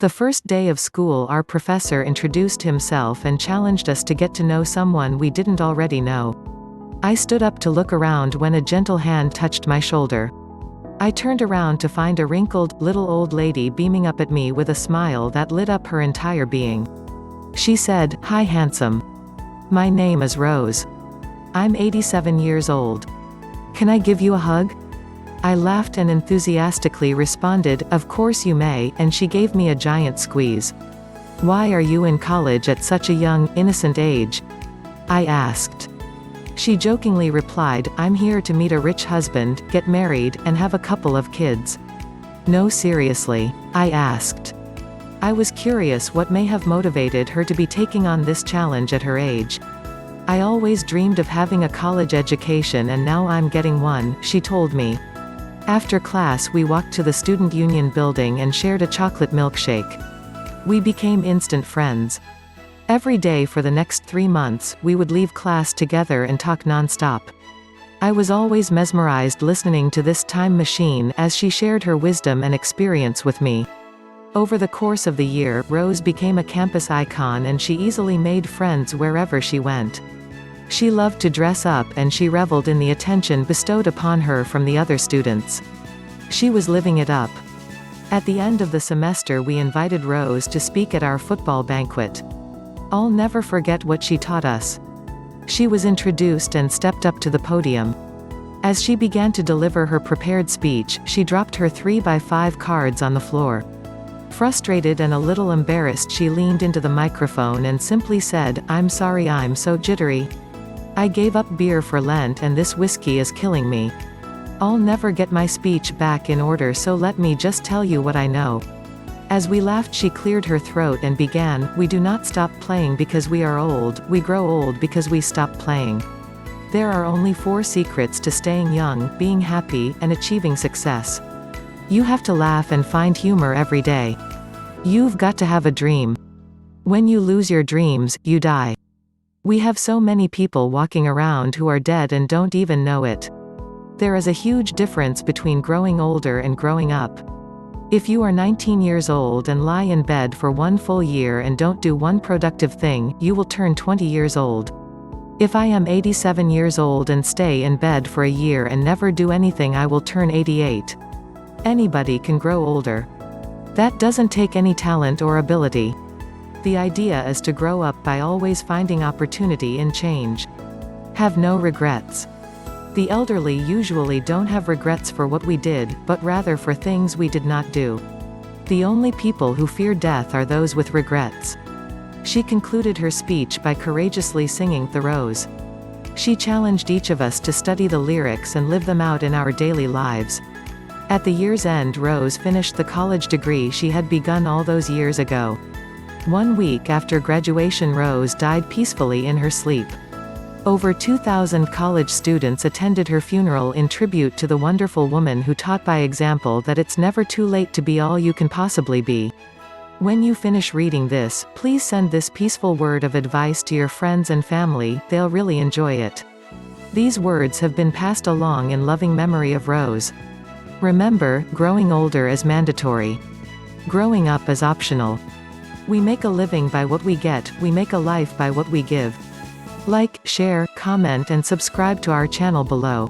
The first day of school, our professor introduced himself and challenged us to get to know someone we didn't already know. I stood up to look around when a gentle hand touched my shoulder. I turned around to find a wrinkled, little old lady beaming up at me with a smile that lit up her entire being. She said, "Hi handsome. My name is Rose. I'm 87 years old. Can I give you a hug?" I laughed and enthusiastically responded, "Of course you may," and she gave me a giant squeeze. "Why are you in college at such a young, innocent age?" I asked. She jokingly replied, "I'm here to meet a rich husband, get married, and have a couple of kids." "No, seriously?" I asked. I was curious what may have motivated her to be taking on this challenge at her age. "I always dreamed of having a college education and now I'm getting one," she told me. After class we walked to the Student Union building and shared a chocolate milkshake. We became instant friends. Every day for the next 3 months, we would leave class together and talk non-stop. I was always mesmerized listening to this time machine as she shared her wisdom and experience with me. Over the course of the year, Rose became a campus icon and she easily made friends wherever she went. She loved to dress up and she reveled in the attention bestowed upon her from the other students. She was living it up. At the end of the semester we invited Rose to speak at our football banquet. I'll never forget what she taught us. She was introduced and stepped up to the podium. As she began to deliver her prepared speech, she dropped her 3x5 cards on the floor. Frustrated and a little embarrassed, she leaned into the microphone and simply said, "I'm sorry, I'm so jittery. I gave up beer for Lent and this whiskey is killing me. I'll never get my speech back in order, so let me just tell you what I know." As we laughed she cleared her throat and began, "We do not stop playing because we are old, we grow old because we stop playing. There are only 4 secrets to staying young, being happy, and achieving success. You have to laugh and find humor every day. You've got to have a dream. When you lose your dreams, you die. We have so many people walking around who are dead and don't even know it. There is a huge difference between growing older and growing up. If you are 19 years old and lie in bed for 1 full year and don't do one productive thing, you will turn 20 years old. If I am 87 years old and stay in bed for a year and never do anything, I will turn 88. Anybody can grow older. That doesn't take any talent or ability. The idea is to grow up by always finding opportunity in change. Have no regrets. The elderly usually don't have regrets for what we did, but rather for things we did not do. The only people who fear death are those with regrets." She concluded her speech by courageously singing "The Rose." She challenged each of us to study the lyrics and live them out in our daily lives. At the year's end, Rose finished the college degree she had begun all those years ago. 1 week after graduation, Rose died peacefully in her sleep. Over 2,000 college students attended her funeral in tribute to the wonderful woman who taught by example that it's never too late to be all you can possibly be. When you finish reading this, please send this peaceful word of advice to your friends and family, they'll really enjoy it. These words have been passed along in loving memory of Rose. Remember, growing older is mandatory. Growing up is optional. We make a living by what we get, we make a life by what we give. Like, share, comment and subscribe to our channel below.